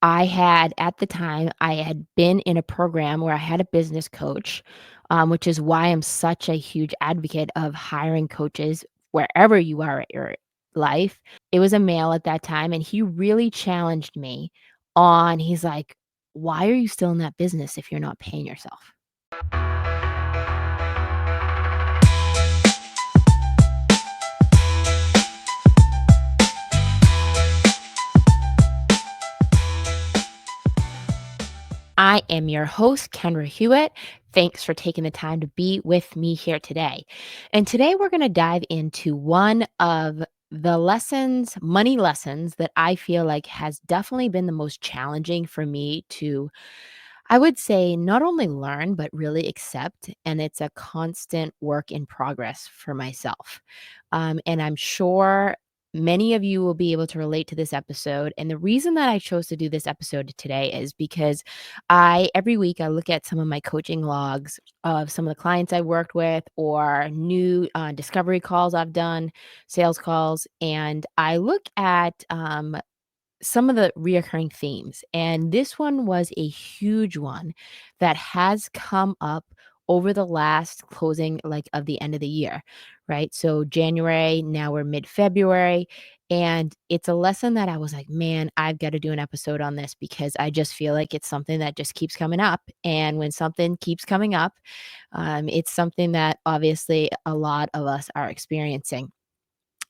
At the time, I had been in a program where I had a business coach, which is why I'm such a huge advocate of hiring coaches wherever you are at your life. It was a male at that time, and he really challenged me he's like, "Why are you still in that business if you're not paying yourself?" I am your host, Kendra Hewitt. Thanks for taking the time to be with me here today. And today we're going to dive into one of the money lessons that I feel like has definitely been the most challenging for me to, I would say, not only learn, but really accept. And it's a constant work in progress for myself. And I'm sure many of you will be able to relate to this episode. And the reason that I chose to do this episode today is because every week, I look at some of my coaching logs of some of the clients I worked with or new discovery calls I've done, sales calls, and I look at some of the reoccurring themes. And this one was a huge one that has come up over the last closing like of the end of the year, right? So January, now we're mid-February. And it's a lesson that I was like, man, I've got to do an episode on this because I just feel like it's something that just keeps coming up. And when something keeps coming up, it's something that obviously a lot of us are experiencing.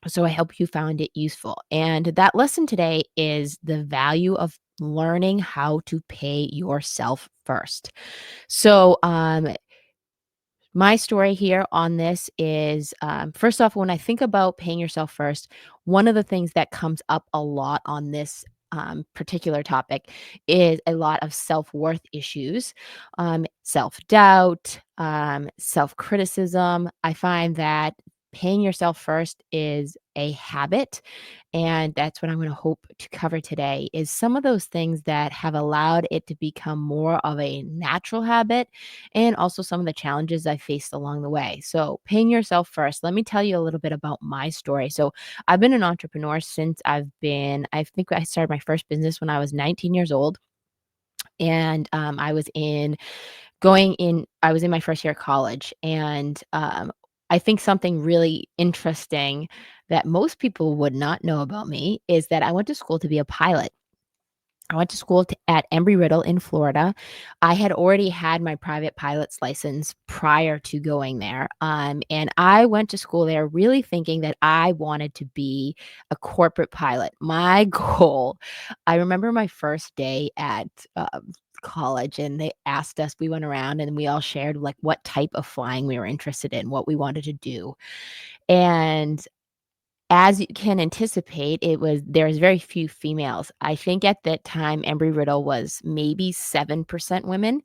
So I hope you found it useful. And that lesson today is the value of learning how to pay yourself first. So, my story here on this is first off, when I think about paying yourself first, one of the things that comes up a lot on this particular topic is a lot of self worth issues, self doubt, self criticism. I find that paying yourself first is a habit, and that's what I'm going to hope to cover today is some of those things that have allowed it to become more of a natural habit, and also some of the challenges I faced along the way. So, paying yourself first, let me tell you a little bit about my story. So, I've been an entrepreneur I think I started my first business when I was 19 years old. And I was in my first year of college. And I think something really interesting that most people would not know about me is that I went to school to be a pilot. I went to school at Embry-Riddle in Florida. I had already had my private pilot's license prior to going there, and I went to school there really thinking that I wanted to be a corporate pilot. My goal I remember my first day at, college, and they asked us we went around and we all shared, like, what type of flying we were interested in, what we wanted to do, and as you can anticipate, there's very few females. I think at that time, Embry-Riddle was maybe 7% women,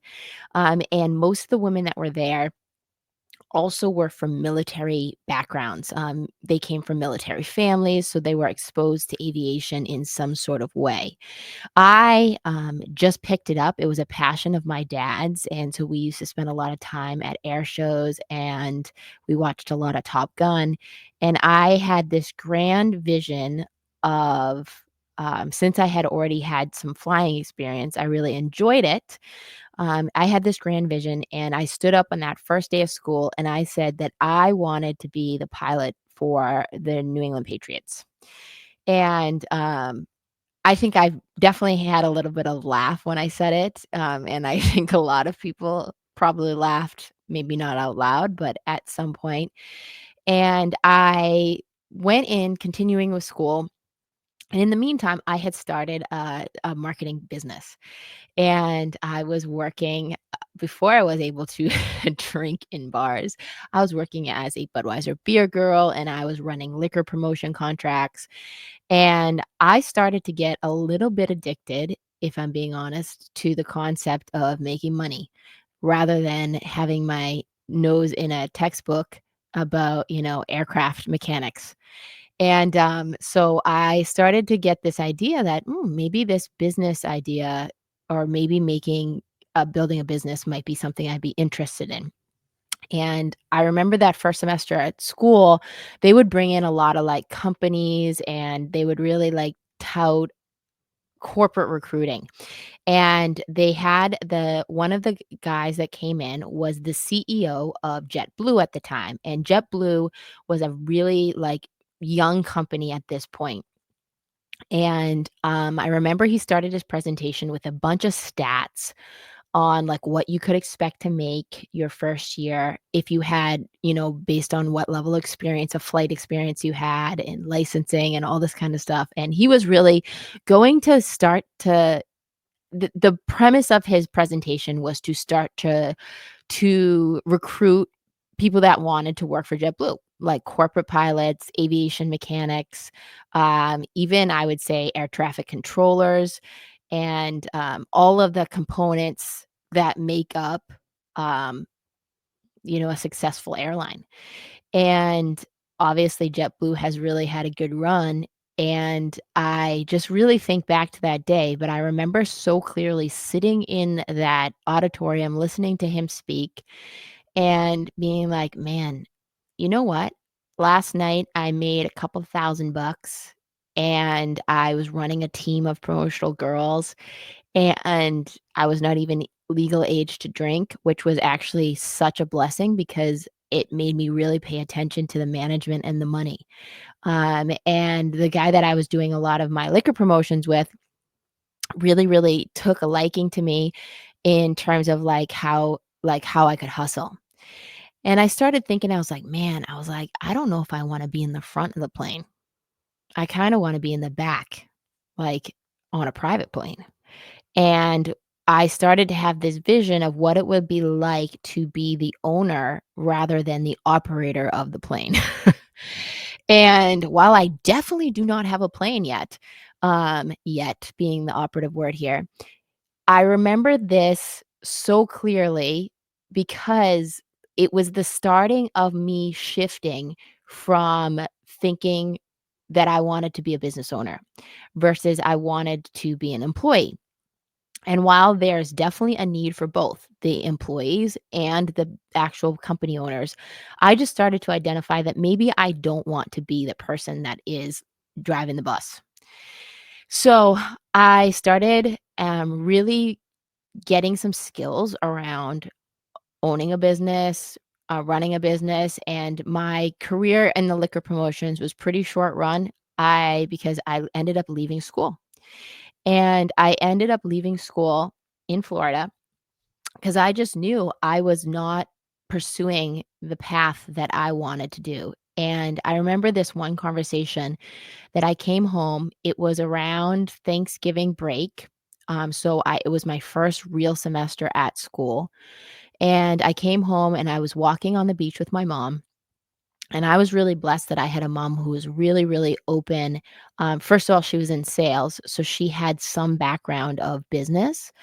and most of the women that were there also were from military backgrounds. They came from military families, so they were exposed to aviation in some sort of way. I, just picked it up. It was a passion of my dad's, and so we used to spend a lot of time at air shows, and we watched a lot of Top Gun, and I had this grand vision of, since I had already had some flying experience, I really enjoyed it. I had this grand vision, and I stood up on that first day of school, and I said that I wanted to be the pilot for the New England Patriots. And, I think I definitely had a little bit of laugh when I said it, and I think a lot of people probably laughed, maybe not out loud, but at some point. And I went in continuing with school, and in the meantime, I had started a marketing business, and I was working before I was able to drink in bars. I was working as a Budweiser beer girl, and I was running liquor promotion contracts, and I started to get a little bit addicted, if I'm being honest, to the concept of making money rather than having my nose in a textbook about, aircraft mechanics. And so I started to get this idea that maybe this business idea or maybe building a business might be something I'd be interested in. And I remember that first semester at school, they would bring in a lot of like companies and they would really like tout corporate recruiting. And they had one of the guys that came in was the CEO of JetBlue at the time, and JetBlue was a really, like, young company at this point. And, I remember he started his presentation with a bunch of stats on, like, what you could expect to make your first year if you had, based on what level of experience of flight experience you had and licensing and all this kind of stuff, and he was really going to start to the premise of his presentation was to start to recruit people that wanted to work for JetBlue, like corporate pilots, aviation mechanics, even I would say air traffic controllers, and all of the components that make up, um, a successful airline. And obviously, JetBlue has really had a good run. And I just really think back to that day, but I remember so clearly sitting in that auditorium, listening to him speak and being like, man, you know what? Last night I made a couple thousand bucks and I was running a team of promotional girls and I was not even legal age to drink, which was actually such a blessing because it made me really pay attention to the management and the money. And the guy that I was doing a lot of my liquor promotions with really, really took a liking to me in terms of like how I could hustle. And I started thinking, I was like, man, I was like, I don't know if I want to be in the front of the plane. I kind of want to be in the back, like on a private plane. And I started to have this vision of what it would be like to be the owner rather than the operator of the plane. And while I definitely do not have a plane yet, yet being the operative word here, I remember this so clearly because it was the starting of me shifting from thinking that I wanted to be a business owner versus I wanted to be an employee. And while there's definitely a need for both the employees and the actual company owners, I just started to identify that maybe I don't want to be the person that is driving the bus. So I started really getting some skills around owning a business, running a business, and my career in the liquor promotions was pretty short run. Because I ended up leaving school. And I ended up leaving school in Florida because I just knew I was not pursuing the path that I wanted to do. And I remember this one conversation that I came home. It was around Thanksgiving break. It was my first real semester at school. And I came home and I was walking on the beach with my mom. And I was really blessed that I had a mom who was really, really open. First of all, she was in sales. So she had some background of business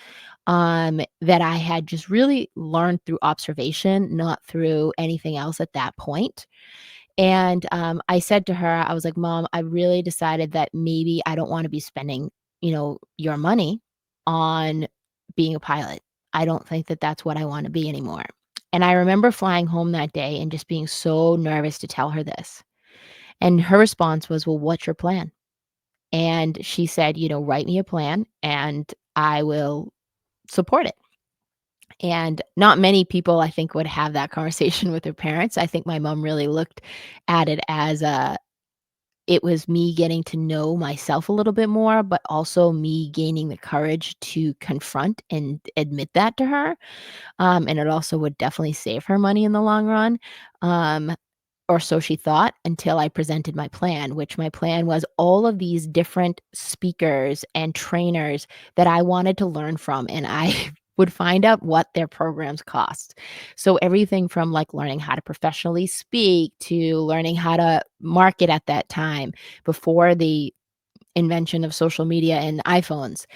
that I had just really learned through observation, not through anything else at that point. And I said to her, I was like, Mom, I really decided that maybe I don't want to be spending, your money on being a pilot. I don't think that that's what I want to be anymore. And I remember flying home that day and just being so nervous to tell her this. And her response was, well, what's your plan? And she said, write me a plan and I will support it. And not many people, I think, would have that conversation with their parents. I think my mom really looked at it as it was me getting to know myself a little bit more, but also me gaining the courage to confront and admit that to her. And it also would definitely save her money in the long run. Um, or so she thought until I presented my plan, which my plan was all of these different speakers and trainers that I wanted to learn from, and I would find out what their programs cost. So everything from like learning how to professionally speak to learning how to market at that time before the invention of social media and iPhones.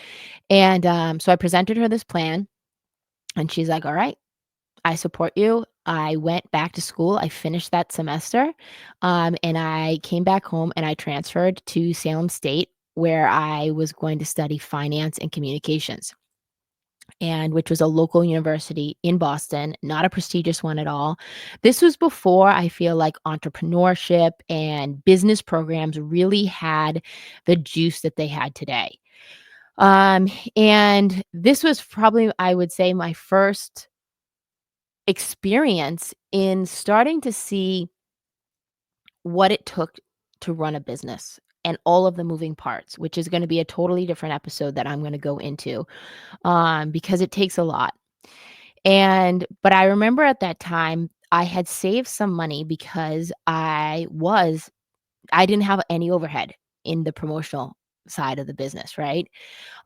And so I presented her this plan, and she's like, all right, I support you. I went back to school. I finished that semester, and I came back home and I transferred to Salem State, where I was going to study finance and communications, and which was a local university in Boston, not a prestigious one at all. This was before I feel like entrepreneurship and business programs really had the juice that they had today. Um, and this was probably, I would say, my first experience in starting to see what it took to run a business and all of the moving parts, which is gonna be a totally different episode that I'm gonna go into, because it takes a lot. But I remember at that time, I had saved some money because I didn't have any overhead in the promotional side of the business, right?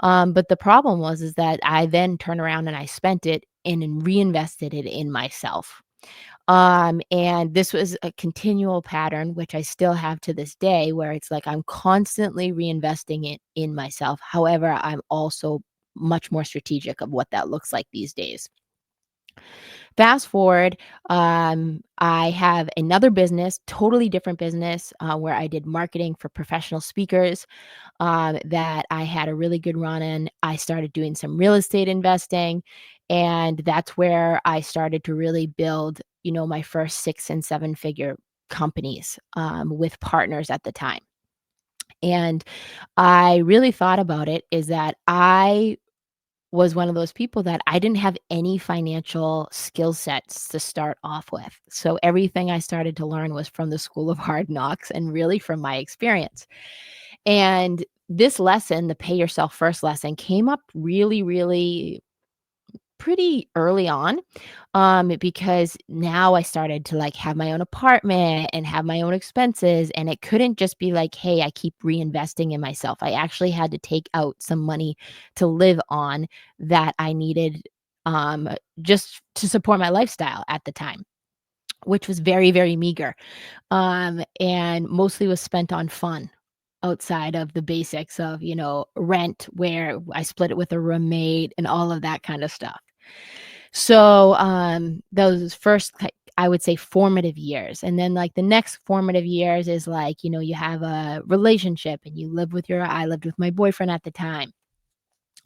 But the problem was is that I then turned around and I spent it and then reinvested it in myself. And this was a continual pattern, which I still have to this day, where it's like I'm constantly reinvesting it in myself. However, I'm also much more strategic of what that looks like these days. Fast forward, I have another business, totally different business, where I did marketing for professional speakers, that I had a really good run in. I started doing some real estate investing, and that's where I started to really build, my first 6 and 7 figure companies, with partners at the time. And I really thought about it is that I was one of those people that I didn't have any financial skill sets to start off with. So everything I started to learn was from the school of hard knocks and really from my experience. And this lesson, the pay yourself first lesson, came up really, really pretty early on, because now I started to like have my own apartment and have my own expenses. And it couldn't just be like, hey, I keep reinvesting in myself. I actually had to take out some money to live on that I needed, um, just to support my lifestyle at the time, which was very, very meager, and mostly was spent on fun outside of the basics of, rent, where I split it with a roommate and all of that kind of stuff. So, those first, I would say formative years, and then, like, the next formative years is like, you have a relationship and you live with your I lived with my boyfriend at the time,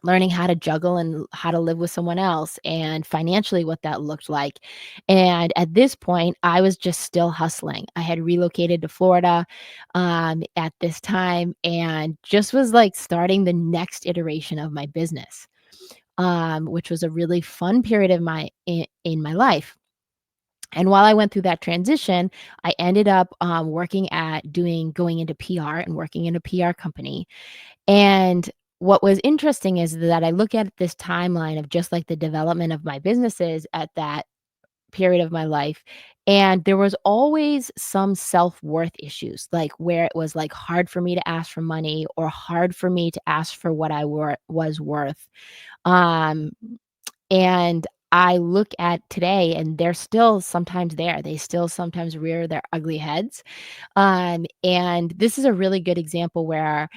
learning how to juggle and how to live with someone else and financially what that looked like. And at this point, I was just still hustling. I had relocated to Florida, at this time and just was like starting the next iteration of my business, which was a really fun period of in my life. And while I went through that transition, I ended up, working at doing going into PR and working in a PR company. And what was interesting is that I look at this timeline of just like the development of my businesses at that period of my life, and there was always some self-worth issues, like where it was like hard for me to ask for money or hard for me to ask for what I was worth. Um, and I look at today and they're still sometimes there. They still sometimes rear their ugly heads. And this is a really good example where,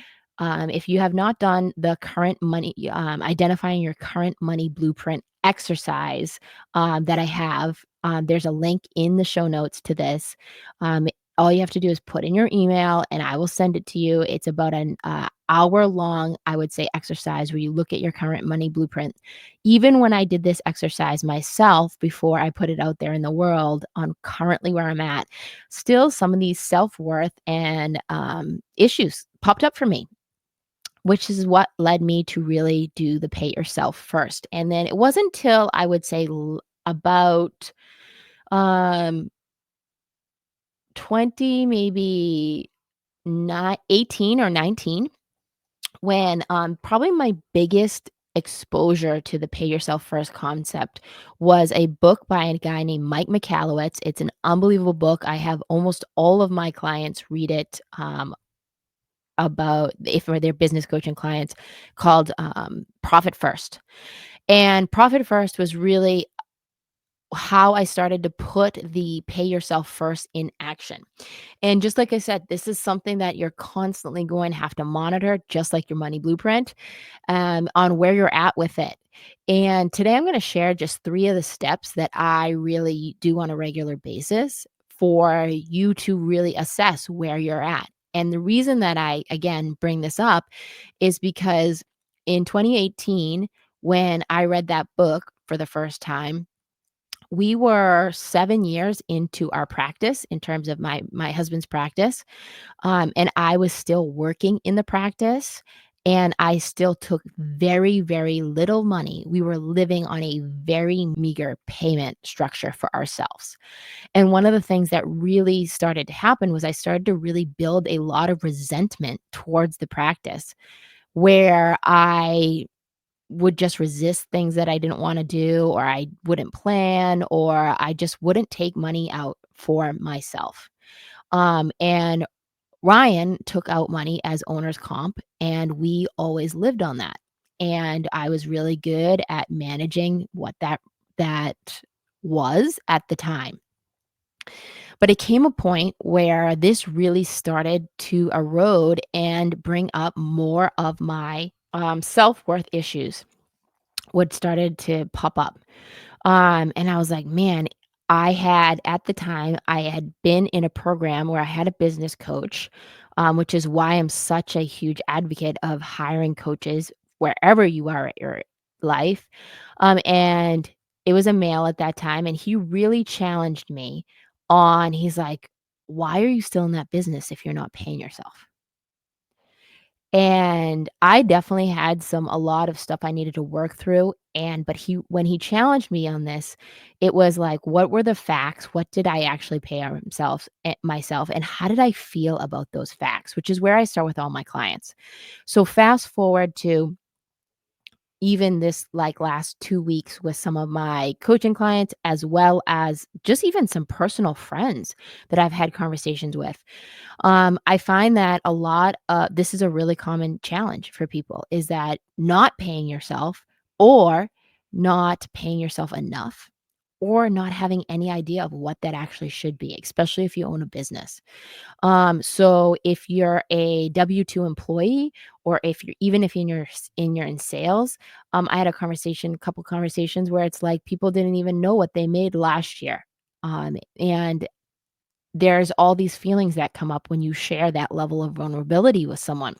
if you have not done the current money, identifying your current money blueprint exercise, that I have, there's a link in the show notes to this. All you have to do is put in your email and I will send it to you. It's about an hour long, I would say, exercise where you look at your current money blueprint. Even when I did this exercise myself before I put it out there in the world on currently where I'm at, still some of these self-worth and, issues popped up for me, which is what led me to really do the pay yourself first. And then it wasn't until I would say about, um, 20, maybe not 18 or 19, when, probably my biggest exposure to the pay yourself first concept was a book by a guy named Mike Michalowicz. It's an unbelievable book. I have almost all of my clients read it, about if for their business coaching clients, called, Profit First. And Profit First was really how I started to put the pay yourself first in action. And just like I said, this is something that you're constantly going to have to monitor, just like your money blueprint, on where you're at with it. And today I'm going to share just 3 of the steps that I really do on a regular basis for you to really assess where you're at. And the reason that I, again, bring this up is because in 2018, when I read that book for the first time, we were 7 years into our practice in terms of my husband's practice, and I was still working in the practice, and I still took very, very little money. We were living on a very meager payment structure for ourselves. And one of the things that really started to happen was I started to really build a lot of resentment towards the practice, where I would just resist things that I didn't wanna do, or I wouldn't plan, or I just wouldn't take money out for myself. And Ryan took out money as owner's comp, and we always lived on that. And I was really good at managing what that was at the time. But it came a point where this really started to erode and bring up more of my, self-worth issues would started to pop up. And I was like, "Man," I had at the time, I had been in a program where I had a business coach, which is why I'm such a huge advocate of hiring coaches wherever you are at your life. And it was a male at that time, and he really challenged me on he's like, "Why are you still in that business if you're not paying yourself?" And I definitely had a lot of stuff I needed to work through, and but he when he challenged me on this, it was like, what were the facts? What did I actually pay myself, and how did I feel about those facts? Which is where I start with all my clients. So fast forward to even this, like, last 2 weeks with some of my coaching clients, as well as just even some personal friends that I've had conversations with. I find that a lot this is a really common challenge for people, is that not paying yourself, or not paying yourself enough, or not having any idea of what that actually should be, especially if you own a business. So if you're a W-2 employee, or if you're even if you're in sales, I had a couple conversations where it's like people didn't even know what they made last year. And there's all these feelings that come up when you share that level of vulnerability with someone.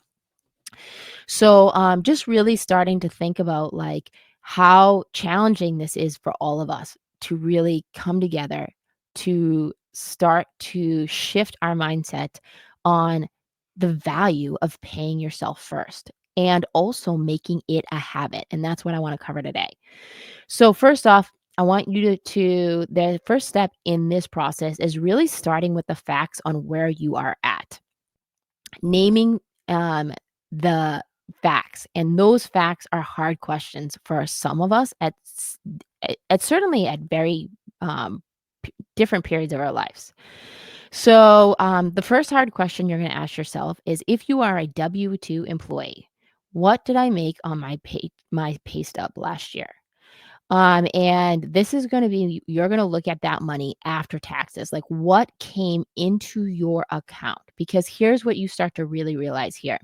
So, just really starting to think about, like, how challenging this is for all of us to really come together to start to shift our mindset on the value of paying yourself first, and also making it a habit. And that's what I want to cover today. So, first off, I want you the first step in this process is really starting with the facts on where you are at, naming, the facts, and those facts are hard questions for some of us at certainly at very, different periods of our lives. So, the first hard question you're gonna ask yourself is, if you are a W-2 employee, what did I make on my pay stub last year? And this is gonna be you're gonna look at that money after taxes, like, what came into your account? Because here's what you start to really realize here.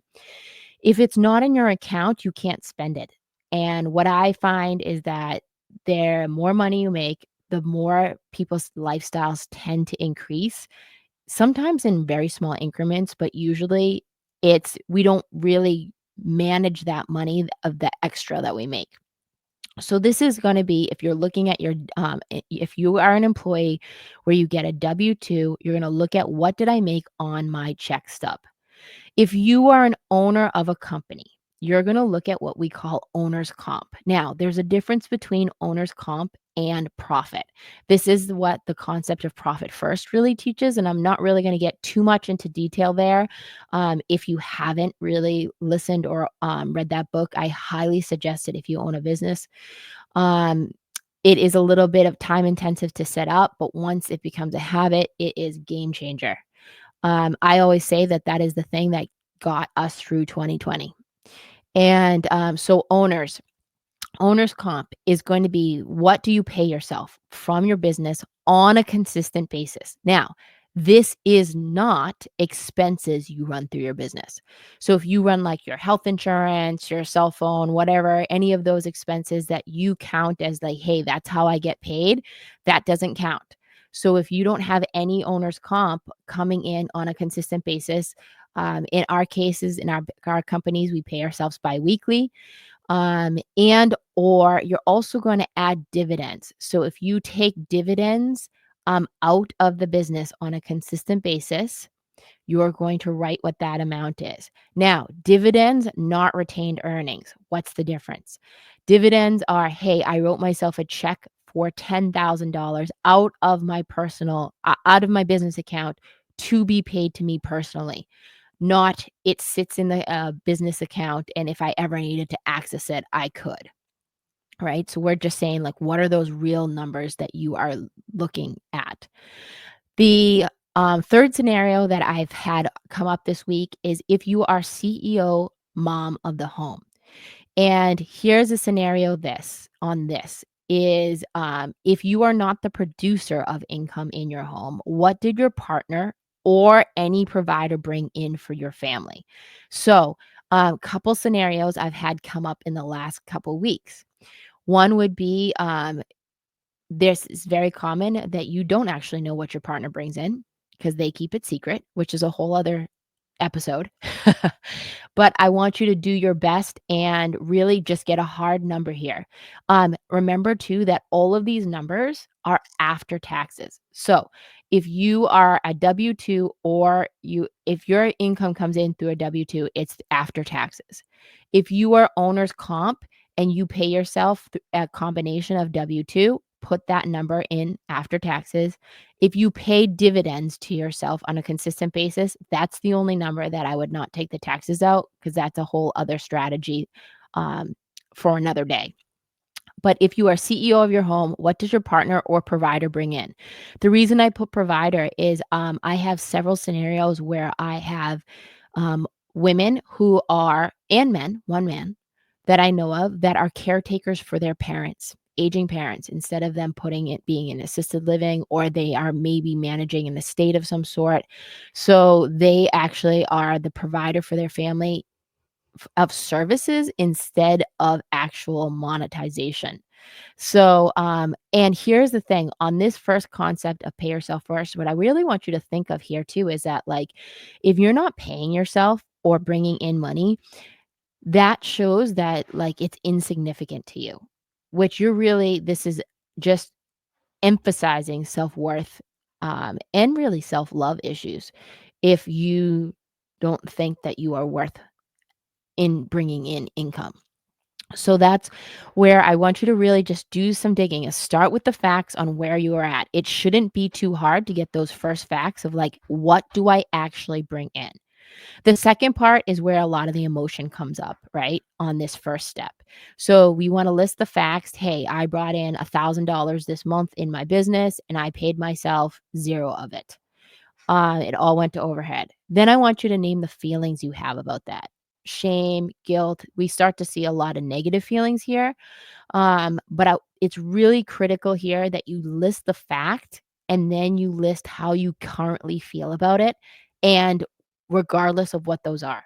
If it's not in your account, you can't spend it. And what I find is that the more money you make, the more people's lifestyles tend to increase, sometimes in very small increments, but usually we don't really manage that money of the extra that we make. So this is gonna be if you're looking at if you are an employee where you get a W-2, you're gonna look at, what did I make on my check stub? If you are an owner of a company, you're going to look at what we call owner's comp. Now, there's a difference between owner's comp and profit. This is what the concept of profit first really teaches, and I'm not really going to get too much into detail there. If you haven't really listened or read that book, I highly suggest it if you own a business. Um, it is a little bit of time intensive to set up, but once it becomes a habit, it is game changer. I always say that that is the thing that got us through 2020. And, so owner's comp is going to be, what do you pay yourself from your business on a consistent basis? Now, this is not expenses you run through your business. So if you run, like, your health insurance, your cell phone, whatever, any of those expenses that you count as, like, "Hey, that's how I get paid," that doesn't count. So if you don't have any owner's comp coming in on a consistent basis, in our cases, in our companies, we pay ourselves biweekly, and or you're also gonna add dividends. So if you take dividends, out of the business on a consistent basis, You're going to write what that amount is. Now, dividends, not retained earnings. What's the difference? Dividends are, hey, I wrote myself a check for $10,000 out of my business account to be paid to me personally, not it sits in the business account. And if I ever needed to access it, I could. Right. So we're just saying, like, what are those real numbers that you are looking at? The third scenario that I've had come up this week is if you are CEO mom of the home. And here's a scenario this is if you are not the producer of income in your home, what did your partner or any provider bring in for your family? So, a couple scenarios I've had come up in the last couple weeks. One would be this is very common that you don't actually know what your partner brings in because they keep it secret, which is a whole other episode. But I want you to do your best and really just get a hard number here. Remember too that all of these numbers are after taxes. So if you are a W-2 or if your income comes in through a W-2, it's after taxes. If you are owner's comp and you pay yourself a combination of W-2, put that number in after taxes. If you pay dividends to yourself on a consistent basis, that's the only number that I would not take the taxes out because that's a whole other strategy um, for another day. But if you are CEO of your home, what does your partner or provider bring in? The reason I put provider is I have several scenarios where I have women who are, and men, one man, that I know of that are caretakers for their parents, aging parents, instead of them putting it being in assisted living, or they are maybe managing an estate of some sort. So they actually are the provider for their family of services instead of actual monetization. So, and here's the thing on this first concept of pay yourself first, what I really want you to think of here too is that, like, if you're not paying yourself or bringing in money, that shows that, like, it's insignificant to you, which this is just emphasizing self worth and really self love issues if you don't think that you are worth in bringing in income. So that's where I want you to really just do some digging is start with the facts on where you are at. It shouldn't be too hard to get those first facts of, like, what do I actually bring in? The second part is where a lot of the emotion comes up, right? On this first step. So we want to list the facts. Hey, I brought in $1,000 this month in my business and I paid myself zero of it. It all went to overhead. Then I want you to name the feelings you have about that. Shame, guilt. We start to see a lot of negative feelings here. It's really critical here that you list the fact and then you list how you currently feel about it. And regardless of what those are.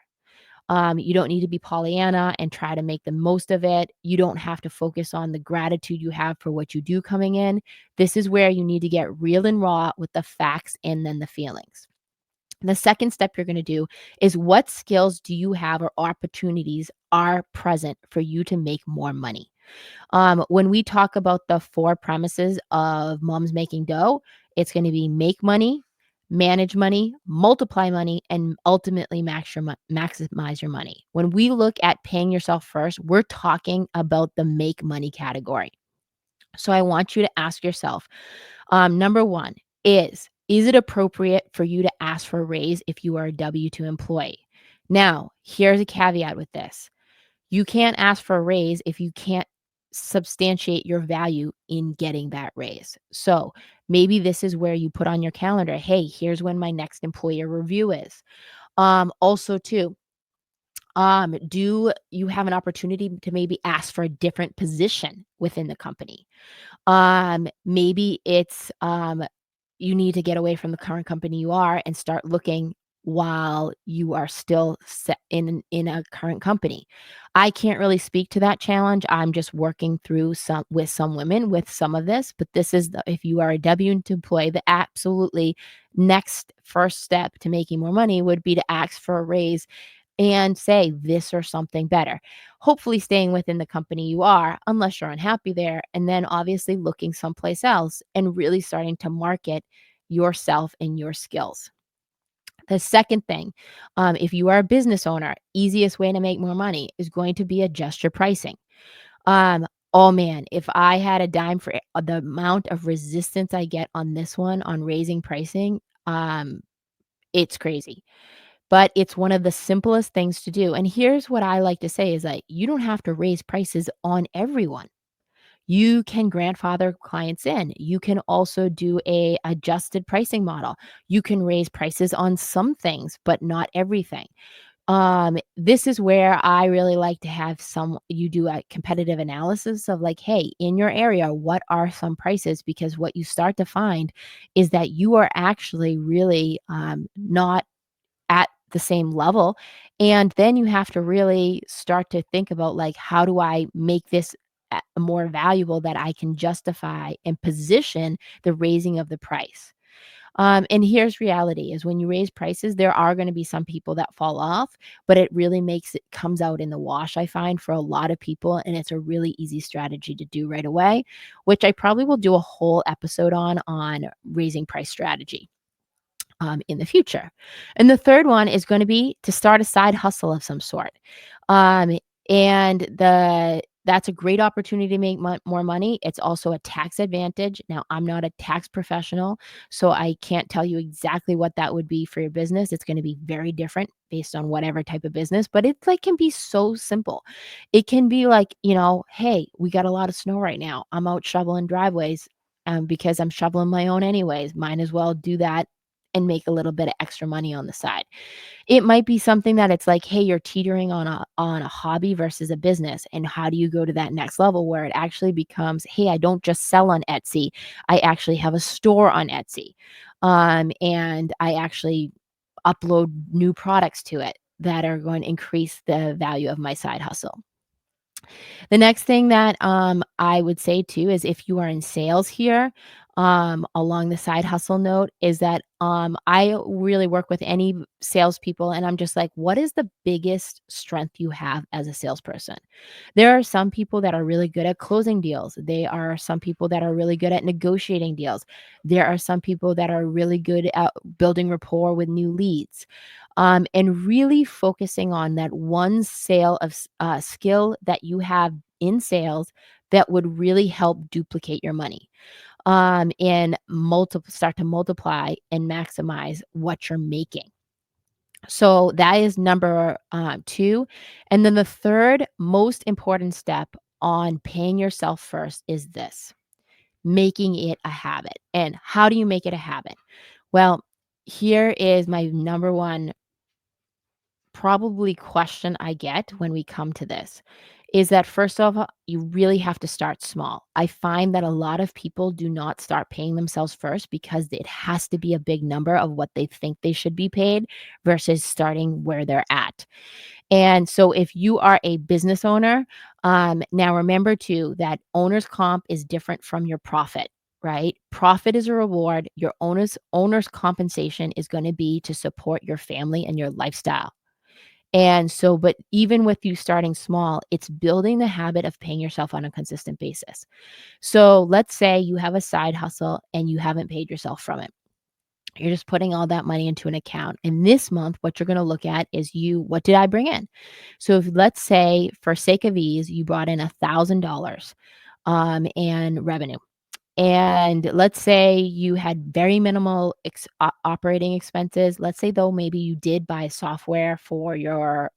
You don't need to be Pollyanna and try to make the most of it. You don't have to focus on the gratitude you have for what you do coming in. This is where you need to get real and raw with the facts and then the feelings. The second step you're going to do is what skills do you have or opportunities are present for you to make more money? When we talk about the four premises of moms making dough, it's going to be make money, manage money, multiply money, and ultimately maximize your money. When we look at paying yourself first, we're talking about the make money category. So I want you to ask yourself, number one is it appropriate for you to ask for a raise if you are a W-2 employee? Now, here's a caveat with this. You can't ask for a raise if you can't substantiate your value in getting that raise. So maybe this is where you put on your calendar, hey, here's when my next employer review is. Also, too, do you have an opportunity to maybe ask for a different position within the company? Maybe it's you need to get away from the current company you are and start looking while you are still set in a current company. I can't really speak to that challenge. I'm just working through some women with some of this, but this is if you are a W-2 employee, the absolutely next first step to making more money would be to ask for a raise and say this or something better. Hopefully staying within the company you are, unless you're unhappy there, and then obviously looking someplace else and really starting to market yourself and your skills. The second thing, if you are a business owner, easiest way to make more money is going to be adjust your pricing. Um, oh man, if I had a dime for the amount of resistance I get on this one on raising pricing, it's crazy. But it's one of the simplest things to do. And here's what I like to say is that you don't have to raise prices on everyone. You can grandfather clients in. You can also do a adjusted pricing model. You can raise prices on some things, but not everything. This is where I really like to have you do a competitive analysis of like, hey, in your area, what are some prices? Because what you start to find is that you are actually really not at the same level. And then you have to really start to think about like, how do I make this more valuable that I can justify and position the raising of the price? And here's reality is when you raise prices, there are going to be some people that fall off, but it really makes it comes out in the wash, I find, for a lot of people. And it's a really easy strategy to do right away, which I probably will do a whole episode on raising price strategy in the future. And the third one is going to be to start a side hustle of some sort. Um, and that's a great opportunity to make more money. It's also a tax advantage. Now, I'm not a tax professional, so I can't tell you exactly what that would be for your business. It's going to be very different based on whatever type of business, but it like can be so simple. It can be like, hey, we got a lot of snow right now. I'm out shoveling driveways because I'm shoveling my own anyways. Might as well do that and make a little bit of extra money on the side. It might be something that it's like, hey, you're teetering on a hobby versus a business. And how do you go to that next level where it actually becomes, hey, I don't just sell on Etsy. I actually have a store on Etsy. And I actually upload new products to it that are going to increase the value of my side hustle. The next thing that I would say too is if you are in sales here, along the side hustle note, is that I really work with any salespeople, and I'm just like, what is the biggest strength you have as a salesperson? There are some people that are really good at closing deals. There are some people that are really good at negotiating deals. There are some people that are really good at building rapport with new leads, and really focusing on that one skill that you have in sales that would really help duplicate your money, and start to multiply and maximize what you're making. So that is number two. And then the third most important step on paying yourself first is this: making it a habit. And how do you make it a habit? Well, here is my number one probably question I get when we come to this is that first of all, you really have to start small. I find that a lot of people do not start paying themselves first because it has to be a big number of what they think they should be paid versus starting where they're at. And so if you are a business owner, now remember too that owner's comp is different from your profit. Right? Profit is a reward. Your owner's compensation is going to be to support your family and your lifestyle. And so, but even with you starting small, it's building the habit of paying yourself on a consistent basis. So let's say you have a side hustle and you haven't paid yourself from it. You're just putting all that money into an account. And this month, what you're going to look at is what did I bring in? So if let's say for sake of ease, you brought in $1,000 and revenue. And let's say you had very minimal operating expenses. Let's say, though, maybe you did buy software for your,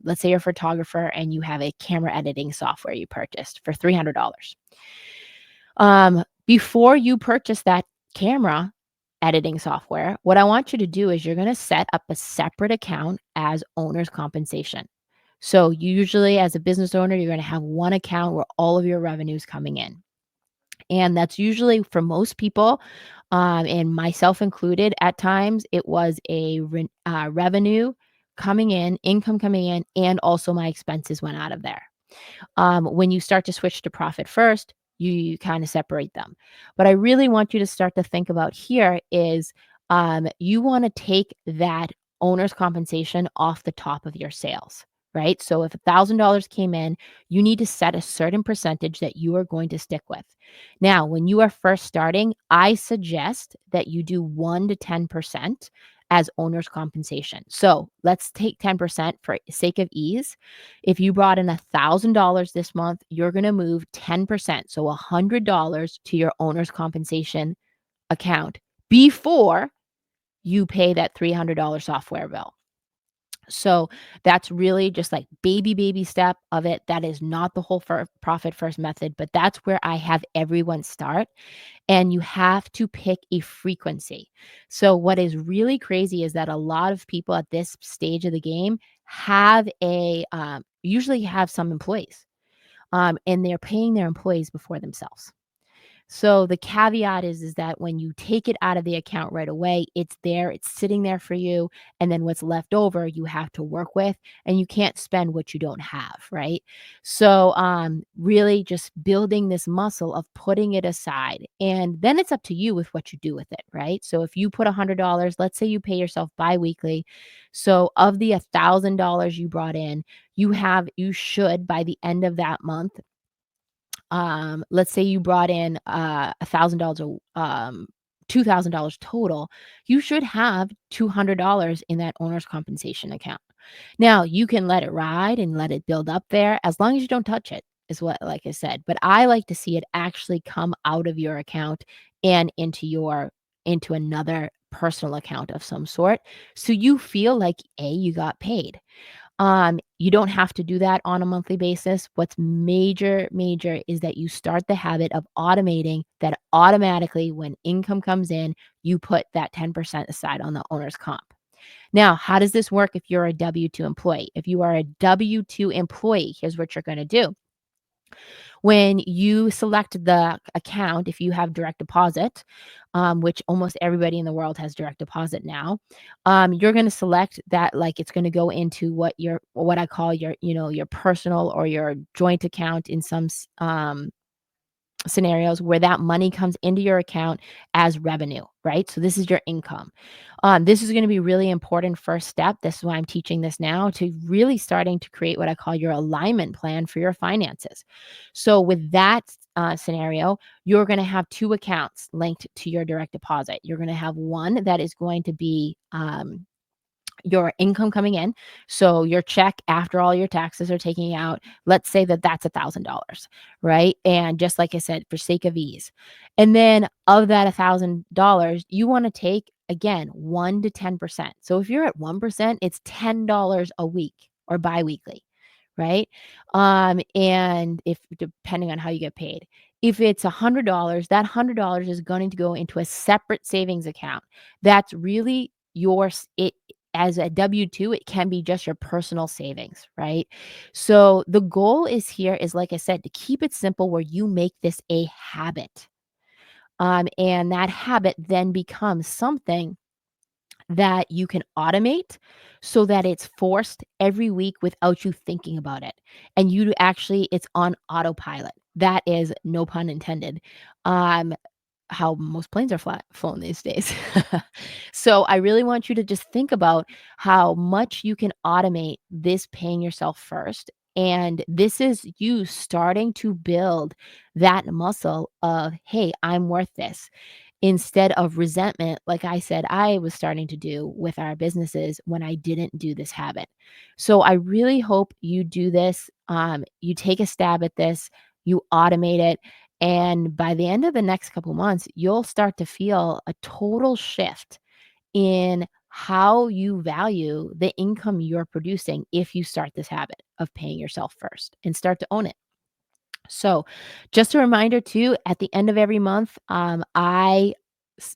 let's say you're a photographer and you have a camera editing software you purchased for $300. Before you purchase that camera editing software, what I want you to do is you're going to set up a separate account as owner's compensation. So usually as a business owner, you're going to have one account where all of your revenue is coming in. And that's usually for most people, and myself included, at times it was a revenue coming in, income coming in, and also my expenses went out of there. When you start to switch to profit first, you kind of separate them. But I really want you to start to think about here is you want to take that owner's compensation off the top of your sales. Right. So if $1,000 came in, you need to set a certain percentage that you are going to stick with. Now, when you are first starting, I suggest that you do 1 to 10% as owner's compensation. So let's take 10% for sake of ease. If you brought in $1,000 this month, you're going to move 10%, so $100 to your owner's compensation account before you pay that $300 software bill. So that's really just like baby step of it. That is not the whole profit first method, but that's where I have everyone start. And you have to pick a frequency. So what is really crazy is that a lot of people at this stage of the game have usually have some employees, and they're paying their employees before themselves. So the caveat is that when you take it out of the account right away, it's there, it's sitting there for you, and then what's left over you have to work with, and you can't spend what you don't have, right? So really just building this muscle of putting it aside. And then it's up to you with what you do with it, right? So if you put $100, let's say you pay yourself biweekly. So of the $1,000 you brought in, you should by the end of that month, let's say you brought in $1,000, $2,000 total, you should have $200 in that owner's compensation account. Now you can let it ride and let it build up there as long as you don't touch it, is what, like I said. But I like to see it actually come out of your account and into another personal account of some sort, so you feel like you got paid. You don't have to do that on a monthly basis. What's major is that you start the habit of automating that automatically when income comes in, you put that 10% aside on the owner's comp. Now, how does this work if you're a W-2 employee? If you are a W-2 employee, here's what you're going to do. When you select the account, if you have direct deposit, which almost everybody in the world has direct deposit now, you're going to select that, like it's going to go into what I call your personal or your joint account in some scenarios where that money comes into your account as revenue, right? So this is your income. This is going to be really important first step. This is why I'm teaching this now, to really starting to create what I call your alignment plan for your finances. So with that scenario, you're going to have two accounts linked to your direct deposit. You're going to have one that is going to be your income coming in. So your check after all your taxes are taking out, let's say that that's $1,000, right? And just like I said, for sake of ease. And then of that $1,000, you want to take again 1 to 10%. So if you're at 1%, it's $10 a week or biweekly, right? And if depending on how you get paid. If it's $100, that $100 is going to go into a separate savings account. That's really yours. It as a W-2, it can be just your personal savings, right? So the goal is, like I said, to keep it simple where you make this a habit. And that habit then becomes something that you can automate so that it's forced every week without you thinking about it. And it's on autopilot. That is no pun intended. Um, how most planes are flown these days. So I really want you to just think about how much you can automate this paying yourself first. And this is you starting to build that muscle of, hey, I'm worth this, instead of resentment, like I said, I was starting to do with our businesses when I didn't do this habit. So I really hope you do this. You take a stab at this, you automate it. And by the end of the next couple months, you'll start to feel a total shift in how you value the income you're producing if you start this habit of paying yourself first and start to own it. So, just a reminder too, at the end of every month, I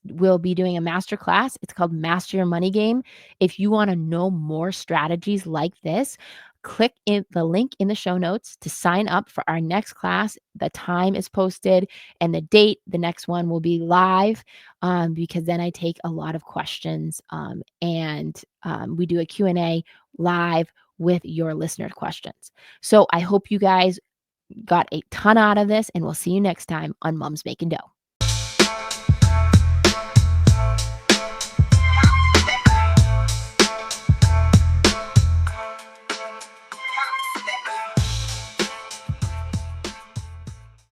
will be doing a master class. It's called Master Your Money Game. If you want to know more strategies like this, click in the link in the show notes to sign up for our next class. The time is posted and the date. The next one will be live, because then I take a lot of questions, and we do a Q&A live with your listener questions. So I hope you guys got a ton out of this, and we'll see you next time on Moms Making Dough.